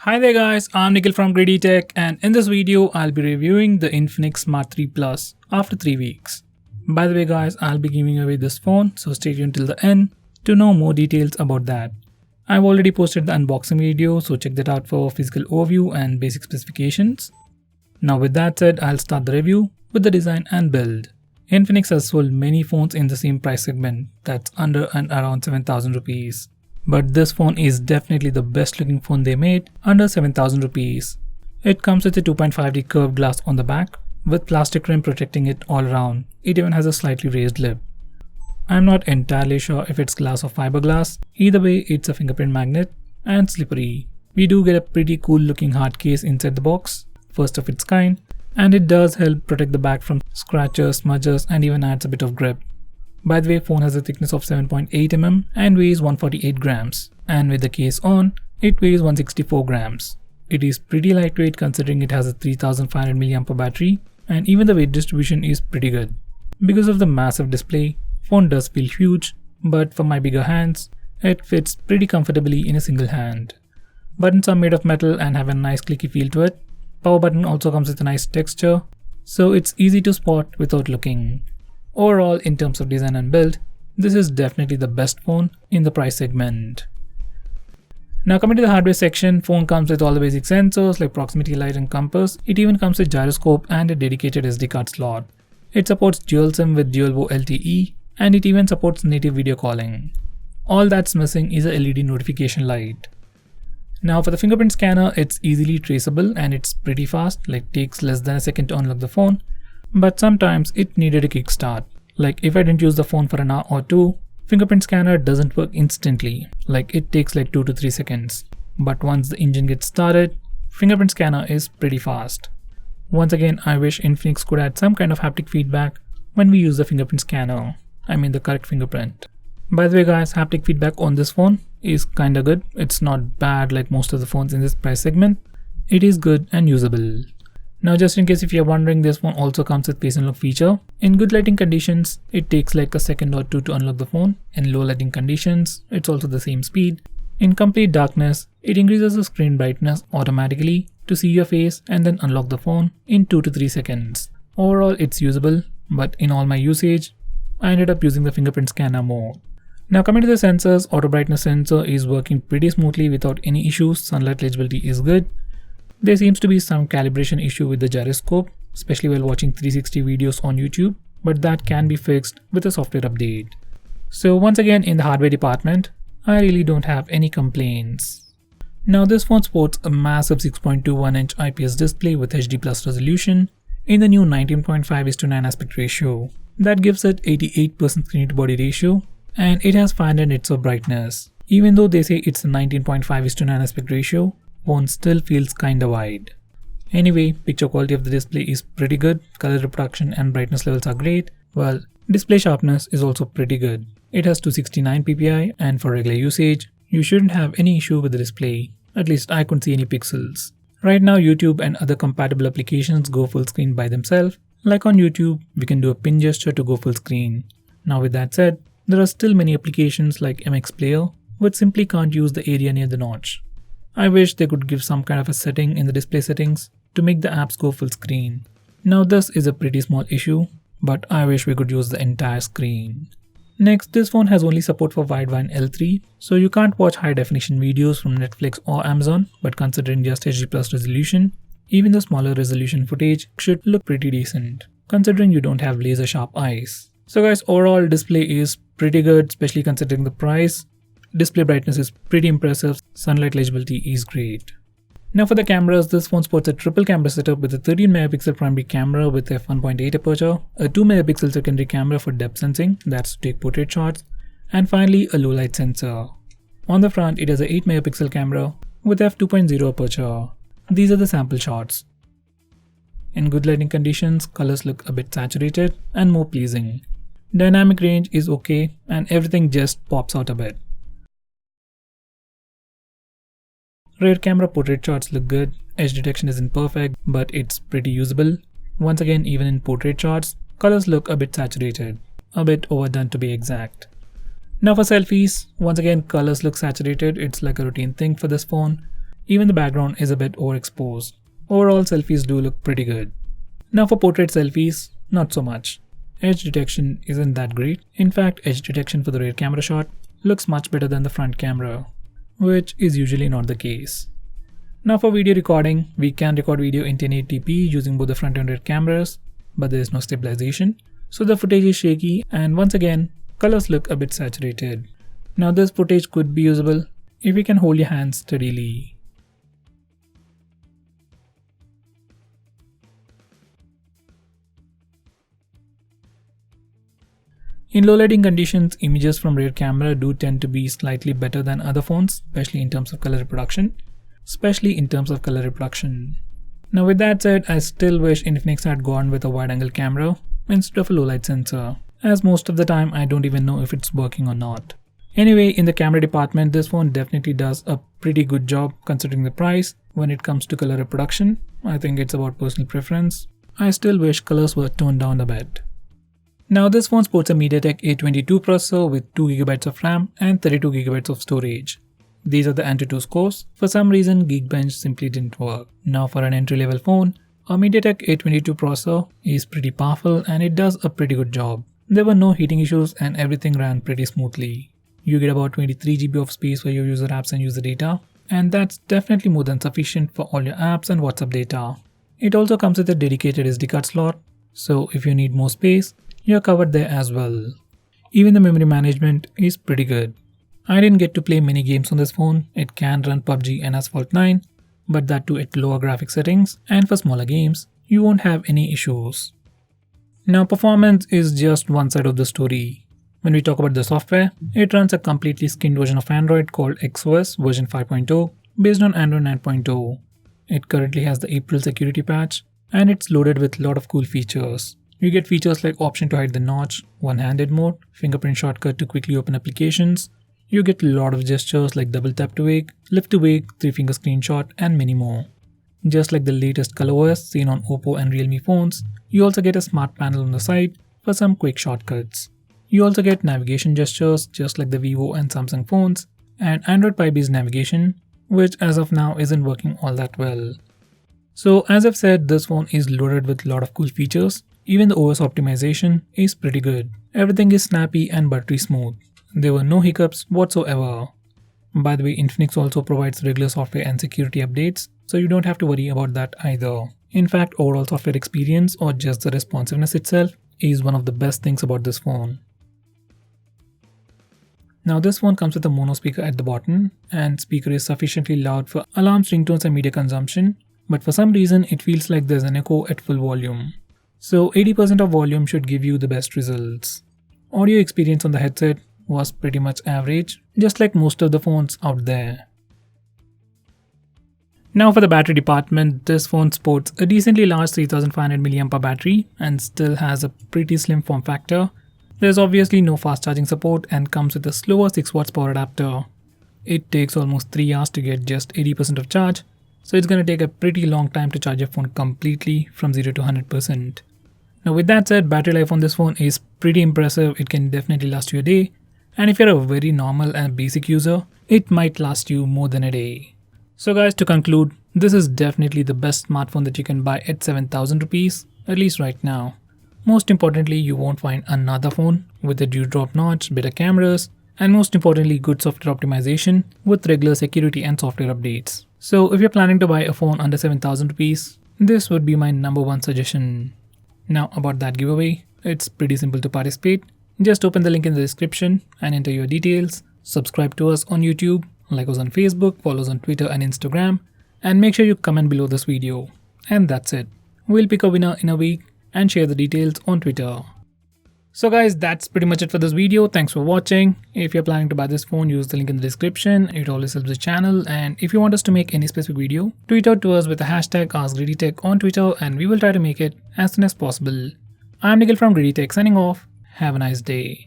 Hi there guys, I'm Nikhil from Greedy Tech, and in this video I'll be reviewing the Infinix Smart 3 Plus after 3 weeks. By the way guys, I'll be giving away this phone, so stay tuned till the end to know more details about that. I've already posted the unboxing video, so check that out for physical overview and basic specifications. Now with that said, I'll start the review with the design and build. Infinix has sold many phones in the same price segment, that's under and around 7,000 rupees. But this phone is definitely the best looking phone they made under 7,000 rupees. It comes with a 2.5D curved glass on the back with plastic rim protecting it all around. It even has a slightly raised lip. I'm not entirely sure if it's glass or fiberglass. Either way, it's a fingerprint magnet and slippery. We do get a pretty cool looking hard case inside the box, first of its kind, and it does help protect the back from scratches, smudges, and even adds a bit of grip. By the way, phone has a thickness of 7.8 mm and weighs 148 grams, and with the case on, it weighs 164 grams. It is pretty lightweight considering it has a 3500 mAh battery, and even the weight distribution is pretty good. Because of the massive display, phone does feel huge, but for my bigger hands, it fits pretty comfortably in a single hand. Buttons are made of metal and have a nice clicky feel to it. Power button also comes with a nice texture, so it's easy to spot without looking. Overall, in terms of design and build, this is definitely the best phone in the price segment. Now coming to the hardware section, phone comes with all the basic sensors like proximity light and compass. It even comes with gyroscope and a dedicated SD card slot. It supports dual SIM with dual LTE, and it even supports native video calling. All that's missing is a LED notification light. Now for the fingerprint scanner, it's easily traceable and it's pretty fast, like takes less than a second to unlock the phone. But sometimes it needed a kickstart. Like if I didn't use the phone for an hour or two, fingerprint scanner doesn't work instantly, like it takes like 2 to 3 seconds. But once the engine gets started, fingerprint scanner is pretty fast. Once again, I wish Infinix could add some kind of haptic feedback when we use the fingerprint scanner, I mean the correct fingerprint. By the way guys, haptic feedback on this phone is kinda good. It's not bad like most of the phones in this price segment. It is good and usable. Now just in case if you're wondering, this phone also comes with face unlock feature. In good lighting conditions, it takes like a second or two to unlock the phone. In low lighting conditions, it's also the same speed. In complete darkness, it increases the screen brightness automatically to see your face and then unlock the phone in 2 to 3 seconds. Overall, it's usable, but in all my usage, I ended up using the fingerprint scanner more. Now coming to the sensors, auto brightness sensor is working pretty smoothly without any issues. Sunlight legibility is good. There seems to be some calibration issue with the gyroscope, especially while watching 360 videos on YouTube, but that can be fixed with a software update. So once again, in the hardware department, I really don't have any complaints. Now this phone sports a massive 6.21-inch IPS display with HD+ resolution in the new 19.5:9 aspect ratio. That gives it 88% screen to body ratio, and it has 500 nits of brightness. Even though they say it's a 19.5:9 aspect ratio, phone still feels kinda wide. Anyway, picture quality of the display is pretty good, color reproduction and brightness levels are great, while display sharpness is also pretty good. It has 269 ppi, and for regular usage, you shouldn't have any issue with the display. At least I couldn't see any pixels. Right now YouTube and other compatible applications go full screen by themselves. Like on YouTube, we can do a pin gesture to go full screen. Now with that said, there are still many applications like MX Player which simply can't use the area near the notch. I wish they could give some kind of a setting in the display settings to make the apps go full screen. Now this is a pretty small issue, but I wish we could use the entire screen. Next, this phone has only support for wideband L3, so you can't watch high definition videos from Netflix or Amazon, but considering just HD+ resolution, even the smaller resolution footage should look pretty decent, considering you don't have laser sharp eyes. So guys, overall display is pretty good, especially considering the price. Display brightness is pretty impressive, sunlight legibility is great. Now for the cameras, this phone sports a triple camera setup with a 13 megapixel primary camera with f1.8 aperture, a 2 megapixel secondary camera for depth sensing, that's to take portrait shots, and finally a low light sensor. On the front, it has a 8 megapixel camera with f2.0 aperture. These are the sample shots. In good lighting conditions, colors look a bit saturated and more pleasing. Dynamic range is okay and everything just pops out a bit. Rear camera portrait shots look good, edge detection isn't perfect, but it's pretty usable. Once again, even in portrait shots, colors look a bit saturated, a bit overdone to be exact. Now for selfies, once again colors look saturated, it's like a routine thing for this phone. Even the background is a bit overexposed. Overall, selfies do look pretty good. Now for portrait selfies, not so much. Edge detection isn't that great. In fact, edge detection for the rear camera shot looks much better than the front camera, which is usually not the case. Now for video recording, we can record video in 1080p using both the front and rear cameras, but there is no stabilization, so the footage is shaky, and once again, colors look a bit saturated. Now this footage could be usable if you can hold your hands steadily. In low lighting conditions, images from rear camera do tend to be slightly better than other phones, especially in terms of color reproduction. Now with that said, I still wish Infinix had gone with a wide angle camera instead of a low light sensor, as most of the time I don't even know if it's working or not. Anyway, in the camera department, this phone definitely does a pretty good job considering the price. When it comes to color reproduction, I think it's about personal preference. I still wish colors were toned down a bit. Now this phone sports a MediaTek A22 processor with 2GB of RAM and 32GB of storage. These are the Antutu scores. For some reason, Geekbench simply didn't work. Now for an entry-level phone, a MediaTek A22 processor is pretty powerful and it does a pretty good job. There were no heating issues and everything ran pretty smoothly. You get about 23GB of space for your user apps and user data, and that's definitely more than sufficient for all your apps and WhatsApp data. It also comes with a dedicated SD card slot, so if you need more space, you're covered there as well. Even the memory management is pretty good. I didn't get to play many games on this phone. It can run PUBG and Asphalt 9, but that too at lower graphic settings, and for smaller games, you won't have any issues. Now performance is just one side of the story. When we talk about the software, it runs a completely skinned version of Android called XOS version 5.0 based on Android 9.0. It currently has the April security patch, and it's loaded with a lot of cool features. You get features like option to hide the notch, one-handed mode, fingerprint shortcut to quickly open applications. You get a lot of gestures like double tap to wake, lift to wake, 3-finger screenshot, and many more. Just like the latest ColorOS seen on Oppo and Realme phones, you also get a smart panel on the side for some quick shortcuts. You also get navigation gestures just like the Vivo and Samsung phones, and Android Pie-based navigation, which as of now isn't working all that well. So as I've said, this phone is loaded with a lot of cool features. Even the OS optimization is pretty good. Everything is snappy and buttery smooth. There were no hiccups whatsoever. By the way, Infinix also provides regular software and security updates, so you don't have to worry about that either. In fact, overall software experience or just the responsiveness itself is one of the best things about this phone. Now this phone comes with a mono speaker at the bottom, and speaker is sufficiently loud for alarms, ringtones and media consumption, but for some reason it feels like there's an echo at full volume. So 80% of volume should give you the best results. Audio experience on the headset was pretty much average, just like most of the phones out there. Now for the battery department, this phone sports a decently large 3500 mAh battery and still has a pretty slim form factor. There's obviously no fast charging support and comes with a slower 6W power adapter. It takes almost 3 hours to get just 80% of charge, so it's gonna take a pretty long time to charge your phone completely from 0 to 100%. Now with that said, battery life on this phone is pretty impressive. It can definitely last you a day, and if you're a very normal and basic user, it might last you more than a day. So guys, to conclude, this is definitely the best smartphone that you can buy at 7,000 rupees, at least right now. Most importantly, you won't find another phone with a dewdrop notch, better cameras, and most importantly, good software optimization with regular security and software updates. So if you're planning to buy a phone under 7,000 rupees, this would be my number one suggestion. Now about that giveaway, it's pretty simple to participate. Just open the link in the description and enter your details. Subscribe to us on YouTube, like us on Facebook, follow us on Twitter and Instagram, and make sure you comment below this video. And that's it. We'll pick a winner in a week and share the details on Twitter. So guys, that's pretty much it for this video. Thanks for watching. If you're planning to buy this phone, use the link in the description. It always helps the channel. And if you want us to make any specific video, tweet out to us with the hashtag AskGreedyTech on Twitter and we will try to make it as soon as possible. I'm Nikhil from GreedyTech signing off. Have a nice day.